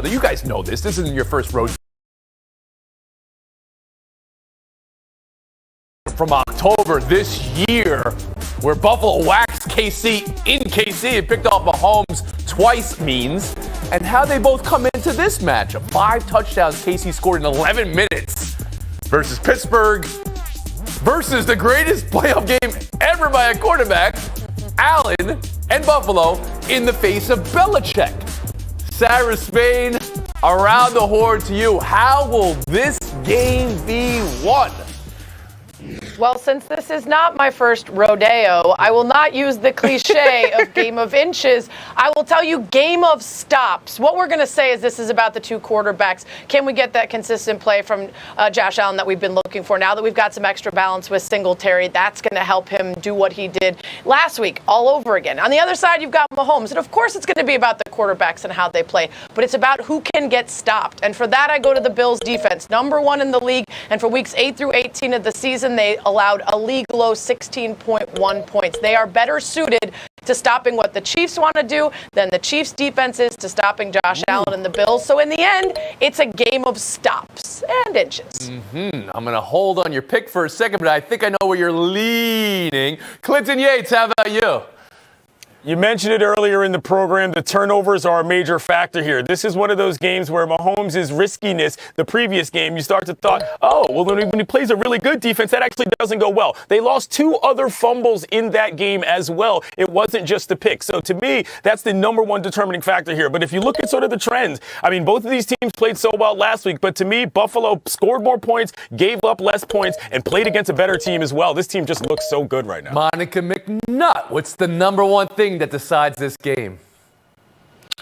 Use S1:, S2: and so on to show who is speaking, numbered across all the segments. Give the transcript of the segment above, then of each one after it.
S1: other. You guys know this. This isn't your first road from October this year, where Buffalo waxed KC in KC and picked off Mahomes twice means, and how they both come into this matchup. 5 touchdowns KC scored in 11 minutes versus Pittsburgh versus the greatest playoff game ever by a quarterback, Allen and Buffalo, in the face of Belichick. Sarah Spain, around the horn to you. How will this game be won?
S2: Well, since this is not my first rodeo, I will not use the cliche of game of inches. I will tell you game of stops. What we're going to say is this is about the two quarterbacks. Can we get that consistent play from Josh Allen that we've been looking for? Now that we've got some extra balance with Singletary, that's going to help him do what he did last week all over again. On the other side, you've got Mahomes. And, of course, it's going to be about the quarterbacks and how they play. But it's about who can get stopped. And for that, I go to the Bills' defense, #1 in the league. And for weeks 8 through 18 of the season, they allowed a league low 16.1 points. They are better suited to stopping what the Chiefs want to do than the Chiefs' defense is to stopping Josh Allen and the Bills. So in the end, it's a game of stops and inches.
S1: I'm going to hold on your pick for a second, but I think I know where you're leaning. Clinton Yates, how about you?
S3: You mentioned it earlier in the program. The turnovers are a major factor here. This is one of those games where Mahomes' riskiness, the previous game, you start to thought, oh, well, when he plays a really good defense, that actually doesn't go well. They lost 2 other fumbles in that game as well. It wasn't just the pick. So to me, that's the #1 determining factor here. But if you look at sort of the trends, I mean, both of these teams played so well last week. But to me, Buffalo scored more points, gave up less points, and played against a better team as well. This team just looks so good right now.
S1: Monica McNutt, what's the #1 thing that decides this game?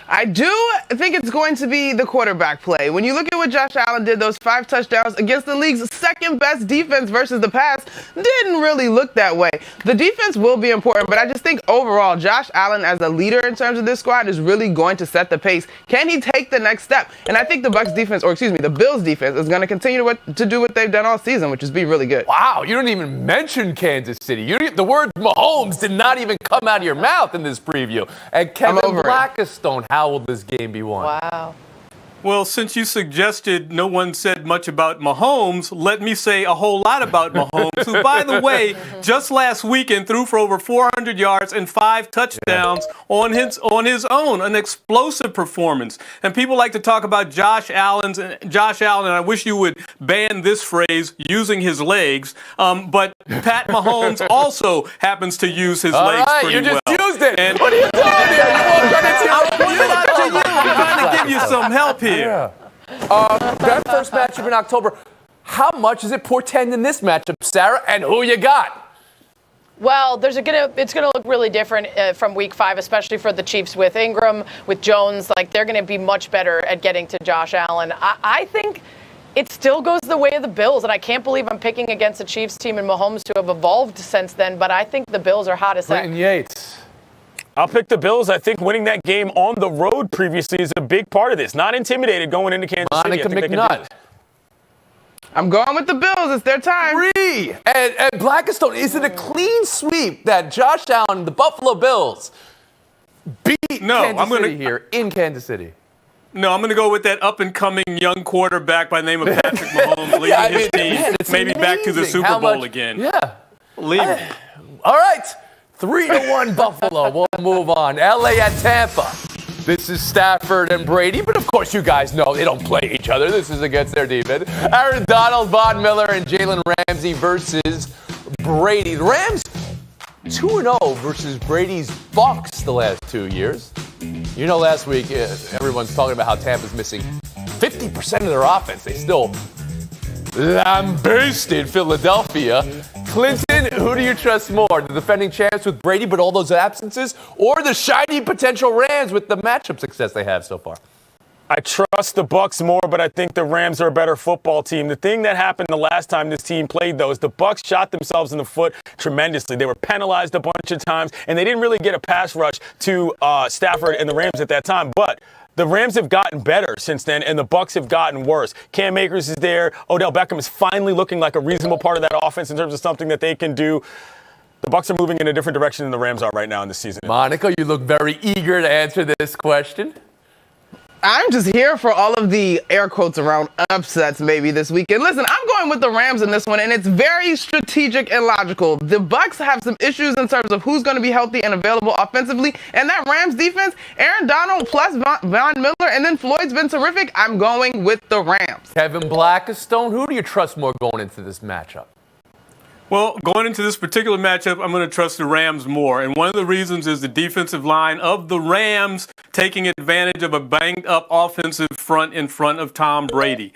S4: I do think it's going to be the quarterback play. When you look at what Josh Allen did, those 5 touchdowns against the league's second-best defense versus the pass, didn't really look that way. The defense will be important, but I just think overall, Josh Allen as a leader in terms of this squad is really going to set the pace. Can he take the next step? And I think the Bills defense is going to continue to do what they've done all season, which is be really good.
S1: Wow, you don't even mention Kansas City. The word Mahomes did not even come out of your mouth in this preview. And Kevin Blackistone, how will this game be won?
S2: Wow.
S5: Well, since you suggested no one said much about Mahomes, let me say a whole lot about Mahomes, who, by the way, just last weekend threw for over 400 yards and 5 touchdowns on his own, an explosive performance. And people like to talk about Josh Allen, and I wish you would ban this phrase, using his legs. But Pat Mahomes also happens to use his legs pretty well.
S1: You just used it.
S5: And
S1: what are you doing here?
S5: I'm pointing it out to you. I'm trying to give you some help here.
S1: Yeah. That first matchup in October, how much does it portend in this matchup, Sarah, and who you got?
S2: Well, it's gonna look really different from week 5, especially for the Chiefs with Ingram, with Jones. Like, they're gonna be much better at getting to Josh Allen. I think it still goes the way of the Bills, and I can't believe I'm picking against a Chiefs team and Mahomes who have evolved since then, but I think the Bills are hot as heck.
S1: Clinton Yates.
S3: I'll pick the Bills. I think winning that game on the road previously is a big part of this. Not intimidated going into Kansas City.
S1: Monica McNutt.
S4: I'm going with the Bills. It's their time.
S1: 3. And Blackistone, is it a clean sweep that Josh Allen, the Buffalo Bills, beat Kansas City here in Kansas City?
S5: No, I'm going to go with that up-and-coming young quarterback by the name of Patrick Mahomes, leading his team maybe back to the Super Bowl again.
S1: Yeah.
S5: Leave it.
S1: All right. 3-1 Buffalo. We'll move on. LA at Tampa. This is Stafford and Brady, but of course you guys know they don't play each other. This is against their defense. Aaron Donald, Von Miller, and Jalen Ramsey versus Brady. The Rams 2-0 versus Brady's Bucs the last 2 years. You know, last week everyone's talking about how Tampa's missing 50% of their offense. They still lambasted Philadelphia. Clinton, who do you trust more? The defending champs with Brady but all those absences, or the shiny potential Rams with the matchup success they have so far?
S3: I trust the Bucs more, but I think the Rams are a better football team. The thing that happened the last time this team played, though, is the Bucs shot themselves in the foot tremendously. They were penalized a bunch of times, and they didn't really get a pass rush to Stafford and the Rams at that time. But the Rams have gotten better since then, and the Bucs have gotten worse. Cam Akers is there. Odell Beckham is finally looking like a reasonable part of that offense in terms of something that they can do. The Bucs are moving in a different direction than the Rams are right now in this season.
S1: Monica, you look very eager to answer this question.
S4: I'm just here for all of the air quotes around upsets maybe this weekend. Listen, I'm going with the Rams in this one, and it's very strategic and logical. The Bucs have some issues in terms of who's going to be healthy and available offensively, and that Rams defense, Aaron Donald plus Von Miller, and then Floyd's been terrific. I'm going with the Rams.
S1: Kevin Blackstone, who do you trust more going into this matchup?
S5: Well, going into this particular matchup, I'm going to trust the Rams more. And one of the reasons is the defensive line of the Rams taking advantage of a banged-up offensive front in front of Tom Brady.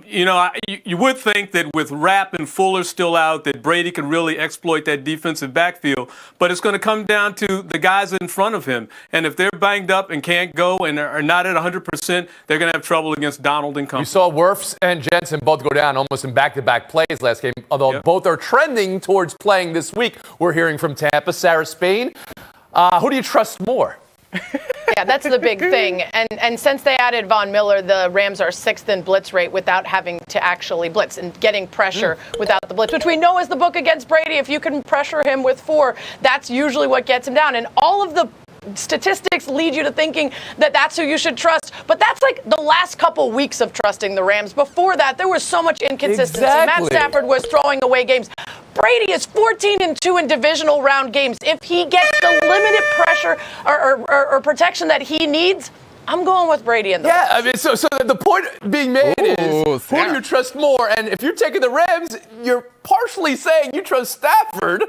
S5: You would think that with Rapp and Fuller still out that Brady could really exploit that defensive backfield. But it's going to come down to the guys in front of him. And if they're banged up and can't go and are not at 100%, they're going to have trouble against Donald and company.
S1: You saw Wirfs and Jensen both go down almost in back-to-back plays last game, although both are trending towards playing this week. We're hearing from Tampa, Sarah Spain. Who do you trust more?
S2: Yeah, that's the big thing. And since they added Von Miller, the Rams are 6th in blitz rate without having to actually blitz and getting pressure without the blitz, which we know is the book against Brady. If you can pressure him with 4, that's usually what gets him down. And all of the statistics lead you to thinking that that's who you should trust. But that's like the last couple weeks of trusting the Rams. Before that, there was so much inconsistency.
S1: Exactly.
S2: Matt Stafford was throwing away games. Brady is 14-2 in divisional round games. If he gets the limited pressure or protection that he needs, I'm going with Brady in the
S1: Yeah, I mean, so the point being made is, who do you trust more? And if you're taking the Rams, you're partially saying you trust Stafford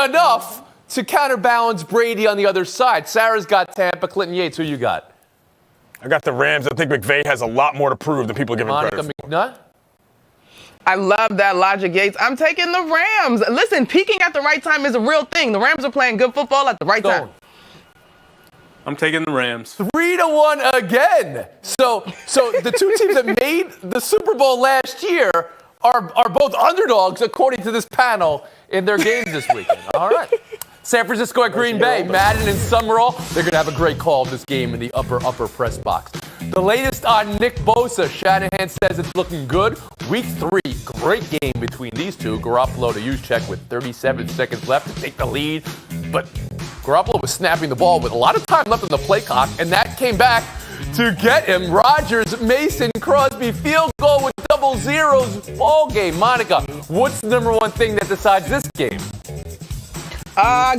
S1: enough to counterbalance Brady on the other side. Sarah's got Tampa. Clinton Yates, who you got?
S3: I got the Rams. I think McVay has a lot more to prove than people are giving
S1: Monica
S3: credit for.
S1: McNutt?
S4: I love that logic, Yates. I'm taking the Rams. Listen, peaking at the right time is a real thing. The Rams are playing good football at the right time.
S5: I'm taking the Rams.
S1: 3-1 again. So the two teams that made the Super Bowl last year are both underdogs, according to this panel, in their games this weekend. All right. San Francisco at Green Bay, Madden and Summerall. They're going to have a great call of this game in the upper press box. The latest on Nick Bosa. Shanahan says it's looking good. Week 3, great game between these two. Garoppolo to Juszczyk with 37 seconds left to take the lead. But Garoppolo was snapping the ball with a lot of time left on the play clock, and that came back to get him. Rodgers, Mason, Crosby, field goal with double zeros, ball game. Monica, what's the number one thing that decides this game?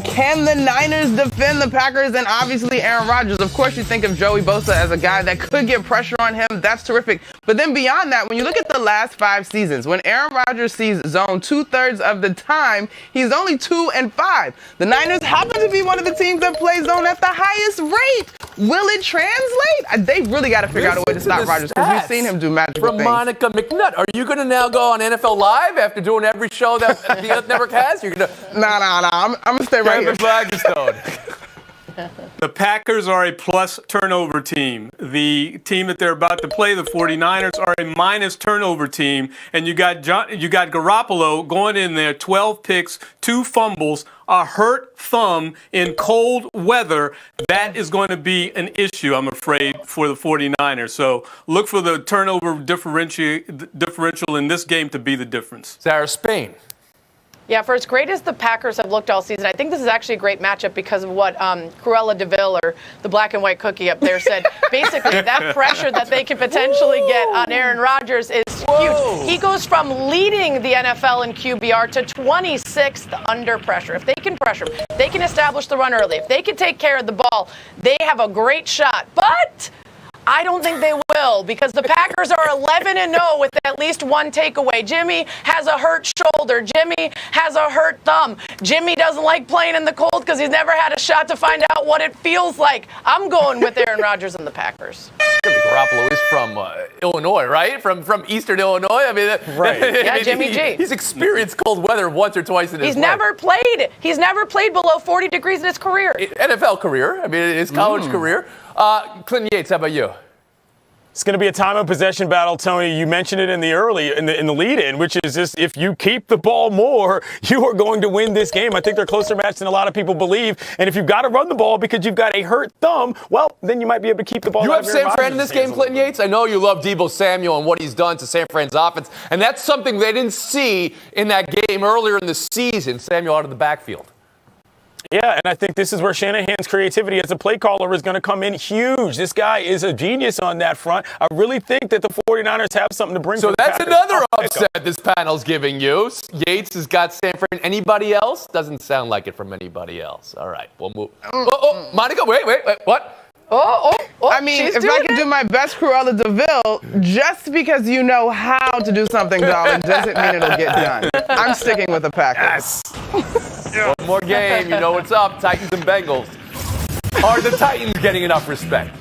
S4: Can the Niners defend the Packers? And obviously Aaron Rodgers. Of course, you think of Joey Bosa as a guy that could get pressure on him. That's terrific. But then beyond that, when you look at the last 5 seasons, when Aaron Rodgers sees zone 2/3 of the time, he's only 2-5. The Niners happen to be one of the teams that play zone at the highest rate. Will it translate? They really got to figure out a way to stop Rodgers, because we've seen him do magical
S1: from
S4: things.
S1: Monica McNutt. Are you going to now go on NFL Live after doing every show that the network has? You're going to
S4: Nah. I'm going to stay right here.
S1: Blackstone.
S5: The Packers are a plus turnover team. The team that they're about to play, the 49ers, are a minus turnover team. And you got Garoppolo going in there, 12 picks, 2 fumbles, a hurt thumb in cold weather. That is going to be an issue, I'm afraid, for the 49ers. So look for the turnover differential in this game to be the difference.
S1: Sarah Spain.
S2: Yeah, for as great as the Packers have looked all season, I think this is actually a great matchup because of what Cruella DeVille, or the black and white cookie up there, said. Basically, that pressure that they could potentially get on Aaron Rodgers is huge. He goes from leading the NFL in QBR to 26th under pressure. If they can pressure him, they can establish the run early. If they can take care of the ball, they have a great shot. But I don't think they will, because the Packers are 11-0 with at least one takeaway. Jimmy has a hurt shoulder. Jimmy has a hurt thumb. Jimmy doesn't like playing in the cold because he's never had a shot to find out what it feels like. I'm going with Aaron Rodgers and the Packers.
S1: Garoppolo is from Illinois, right? From Eastern Illinois. I mean,
S3: right.
S2: Yeah, Jimmy G.
S1: He's experienced cold weather once or twice in his life.
S2: He's never played below 40 degrees in his career.
S1: NFL career. I mean, his college career. Clinton Yates, how about you?
S3: It's going to be a time of possession battle, Tony. You mentioned it in the lead-in, which is just if you keep the ball more, you are going to win this game. I think they're closer matched than a lot of people believe. And if you've got to run the ball because you've got a hurt thumb, well, then you might be able to keep the ball.
S1: You have San Fran in this game, Clinton Yates? I know you love Deebo Samuel and what he's done to San Fran's offense, and that's something they didn't see in that game earlier in the season. Samuel out of the backfield.
S3: Yeah, and I think this is where Shanahan's creativity as a play caller is going to come in huge. This guy is a genius on that front. I really think that the 49ers have something to bring.
S1: So that's another upset this panel's giving you. Yates has got Stanford. Anybody else? Doesn't sound like it from anybody else. All right, we'll move. Monica, wait, what?
S4: I mean, if I can do my best Cruella DeVille, just because you know how to do something, darling, doesn't mean it'll get done. I'm sticking with the Packers.
S1: Yes. One more game. You know what's up. Titans and Bengals. Are the Titans getting enough respect?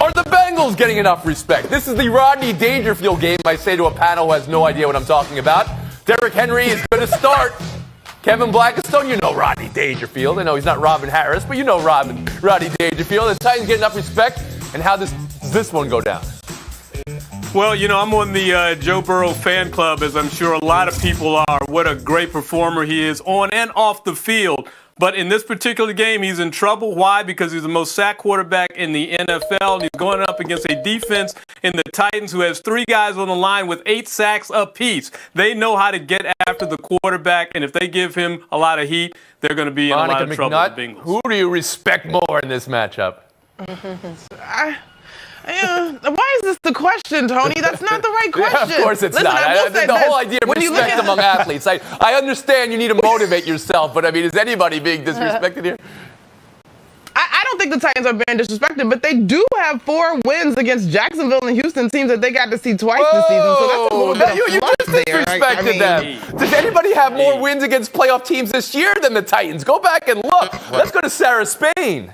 S1: Are the Bengals getting enough respect? This is the Rodney Dangerfield game, I say to a panel who has no idea what I'm talking about. Derrick Henry is going to start. Kevin Blackstone, you know Rodney Dangerfield. I know he's not Robin Harris, but you know Rodney Dangerfield. The Titans get enough respect, and how does this one go down?
S5: Well, I'm on the Joe Burrow fan club, as I'm sure a lot of people are. What a great performer he is on and off the field. But in this particular game, he's in trouble. Why? Because he's the most sacked quarterback in the NFL. And he's going up against a defense in the Titans who has 3 guys on the line with 8 sacks apiece. They know how to get after the quarterback, and if they give him a lot of heat, they're going to be in a lot of trouble with the Bengals.
S1: Who do you respect more in this matchup?
S4: Why is this the question, Tony? That's not the right question.
S1: Yeah, of course it's
S4: Listen,
S1: not. The whole idea of respect among athletes. I understand you need to motivate yourself, but I mean, is anybody being disrespected here?
S4: I don't think the Titans are being disrespected, but they do have 4 wins against Jacksonville and Houston teams that they got to see twice this season. So that's a little bit of
S1: you just disrespected them. Does anybody have more wins against playoff teams this year than the Titans? Go back and look. Let's go to Sarah Spain.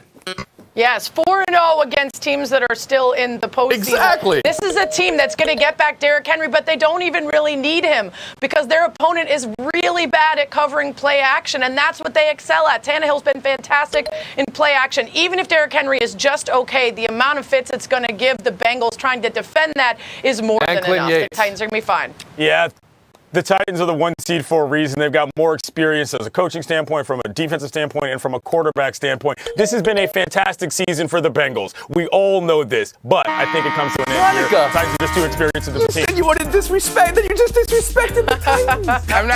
S2: Yes, 4-0 against teams that are still in the postseason.
S1: Exactly.
S2: This is a team that's going to get back Derrick Henry, but they don't even really need him because their opponent is really bad at covering play action, and that's what they excel at. Tannehill's been fantastic in play action. Even if Derrick Henry is just okay, the amount of fits it's going to give the Bengals trying to defend that is more than enough. The Titans are going to be fine.
S3: Yeah. The Titans are the 1 seed for a reason. They've got more experience as a coaching standpoint, from a defensive standpoint, and from a quarterback standpoint. This has been a fantastic season for the Bengals. We all know this, but I think it comes to an end here. The Titans are just too experienced as a team.
S1: You wanted disrespect, then you just disrespected the Titans.
S4: I'm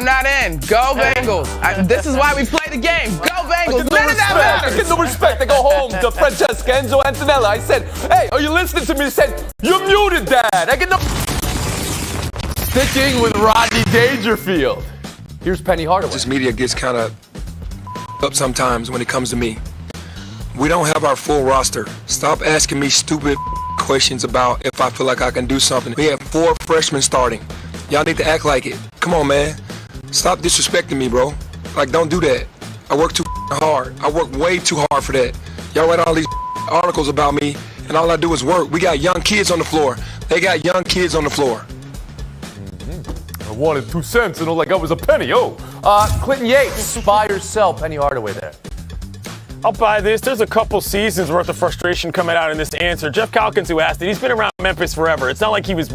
S4: not in. Go Bengals. This is why we play the game. Go Bengals.
S1: I get no respect. I go home to Francesca Enzo Antonella. I said, hey, are you listening to me? He said, you're muted, Dad. I get no... Sticking with Rodney Dangerfield. Here's Penny Hardaway.
S6: This media gets kind of up sometimes when it comes to me. We don't have our full roster. Stop asking me stupid questions about if I feel like I can do something. We have 4 freshmen starting. Y'all need to act like it. Come on, man. Stop disrespecting me, bro. Like, don't do that. I work too hard. I work way too hard for that. Y'all write all these articles about me, and all I do is work. We got young kids on the floor. They got young kids on the floor.
S1: I wanted 2 cents, and like I was a penny. Clinton Yates, buy or sell Penny Hardaway there.
S3: I'll buy this. There's a couple seasons worth of frustration coming out in this answer. Jeff Calkins, who asked it, he's been around Memphis forever. It's not like he was,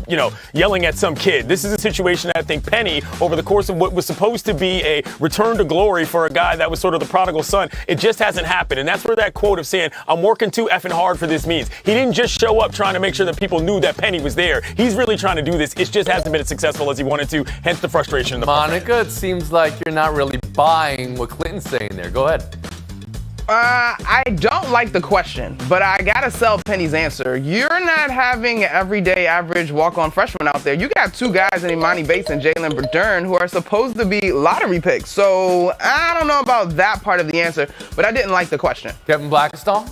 S3: yelling at some kid. This is a situation that I think Penny, over the course of what was supposed to be a return to glory for a guy that was sort of the prodigal son, it just hasn't happened. And that's where that quote of saying, I'm working too effing hard for this means. He didn't just show up trying to make sure that people knew that Penny was there. He's really trying to do this. It just hasn't been as successful as he wanted to, hence the frustration in the
S1: Monica, it seems like you're not really buying what Clinton's saying there. Go ahead.
S4: I don't like the question, but I gotta sell Penny's answer. You're not having everyday average walk-on freshmen out there. You got 2 guys in Imani Bates and Jalen Verdern who are supposed to be lottery picks. So I don't know about that part of the answer, but I didn't like the question.
S1: Kevin Blackstone?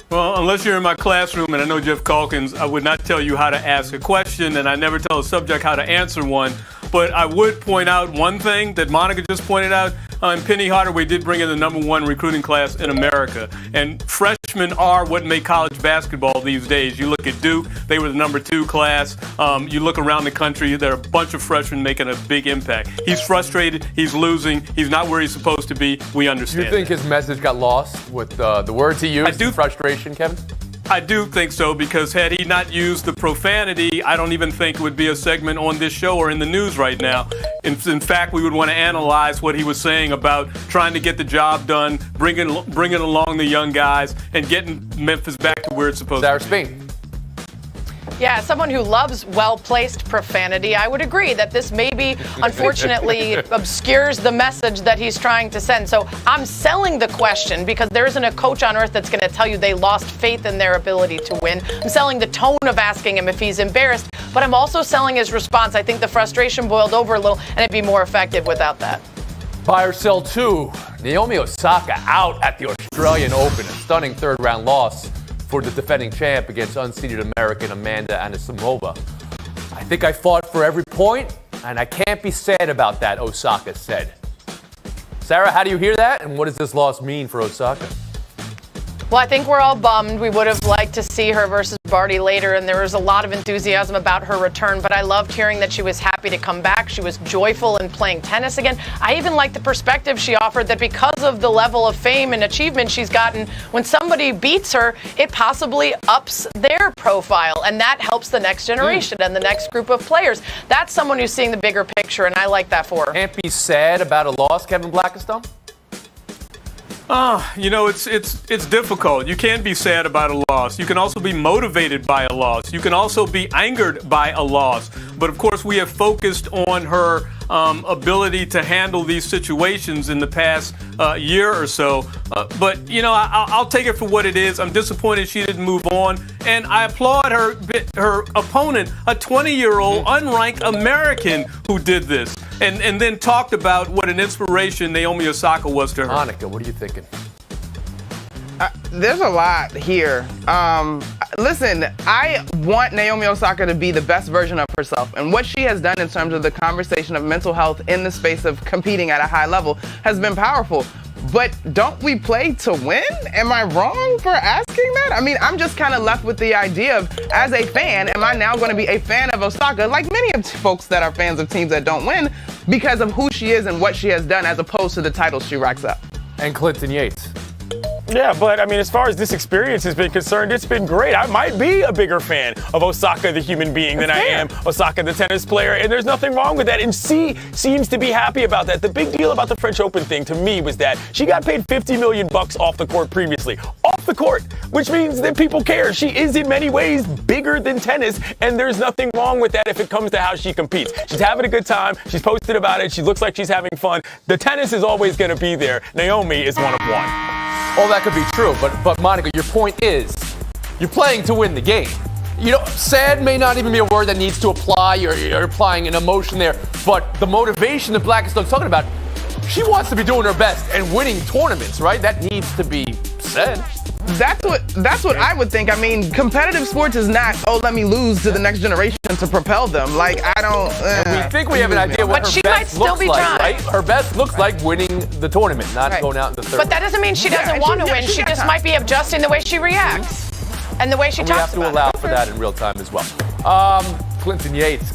S5: Well, unless you're in my classroom, and I know Jeff Calkins, I would not tell you how to ask a question, and I never tell a subject how to answer one. But I would point out one thing that Monica just pointed out. Penny Hardaway did bring in the #1 recruiting class in America. And freshmen are what make college basketball these days. You look at Duke, they were the #2 class. You look around the country, there are a bunch of freshmen making a big impact. He's frustrated. He's losing. He's not where he's supposed to be. We understand.
S1: You think his message got lost with the words he used? Frustration, Kevin?
S5: I do think so, because had he not used the profanity, I don't even think it would be a segment on this show or in the news right now. In fact, we would want to analyze what he was saying about trying to get the job done, bringing along the young guys, and getting Memphis back to where it's supposed to be.
S1: Sarah Spain.
S2: Yeah, as someone who loves well-placed profanity, I would agree that this maybe, unfortunately, obscures the message that he's trying to send. So I'm selling the question because there isn't a coach on earth that's going to tell you they lost faith in their ability to win. I'm selling the tone of asking him if he's embarrassed, but I'm also selling his response. I think the frustration boiled over a little, and it'd be more effective without that.
S1: Buy or sell two. Naomi Osaka out at the Australian Open. A stunning third-round loss for the defending champ against unseeded American Amanda Anisimova. I think I fought for every point, and I can't be sad about that, Osaka said. Sarah, how do you hear that, and what does this loss mean for Osaka?
S2: Well, I think we're all bummed. We would have liked to see her versus Barty later, and there was a lot of enthusiasm about her return, but I loved hearing that she was happy to come back. She was joyful in playing tennis again. I even liked the perspective she offered that because of the level of fame and achievement she's gotten, when somebody beats her, it possibly ups their profile, and that helps the next generation and the next group of players. That's someone who's seeing the bigger picture, and I like that for her.
S1: Can't be sad about a loss, Kevin Blackistone?
S5: It's difficult. You can be sad about a loss. You can also be motivated by a loss. You can also be angered by a loss. But of course, we have focused on her ability to handle these situations in the past year or so. But I'll take it for what it is. I'm disappointed she didn't move on, and I applaud her opponent, a 20-year-old unranked American who did this, and then talked about what an inspiration Naomi Osaka was to her.
S1: Monica, what are you thinking?
S4: There's a lot here. Listen, I want Naomi Osaka to be the best version of herself. And what she has done in terms of the conversation of mental health in the space of competing at a high level has been powerful. But don't we play to win? Am I wrong for asking that? I mean, I'm just kind of left with the idea of, as a fan, am I now going to be a fan of Osaka, like many of folks that are fans of teams that don't win, because of who she is and what she has done, as opposed to the titles she racks up?
S1: And Clinton Yates.
S3: Yeah, but I mean, as far as this experience has been concerned, it's been great. I might be a bigger fan of Osaka, the human being, than I am Osaka, the tennis player, and there's nothing wrong with that. And she seems to be happy about that. The big deal about the French Open thing to me was that she got paid $50 million off the court previously. Off the court, which means that people care. She is in many ways bigger than tennis, and there's nothing wrong with that if it comes to how she competes. She's having a good time. She's posted about it. She looks like she's having fun. The tennis is always going to be there. Naomi is one of one.
S1: All that could be true, but Monica, your point is, you're playing to win the game. Sad may not even be a word that needs to apply. You're applying an emotion there, but the motivation that Blackstone's talking about, she wants to be doing her best and winning tournaments, right? That needs to be said.
S4: That's what I would think. I mean, competitive sports is not, let me lose to the next generation to propel them. Like, I don't...
S1: And we think we have an idea what her best looks like, right? Her best looks like winning the tournament, not going out in the third.
S2: But that doesn't mean she doesn't want to win. She just might be adjusting the way she reacts and the way she talks about it.
S1: We have to allow for that in real time as well. Clinton Yates.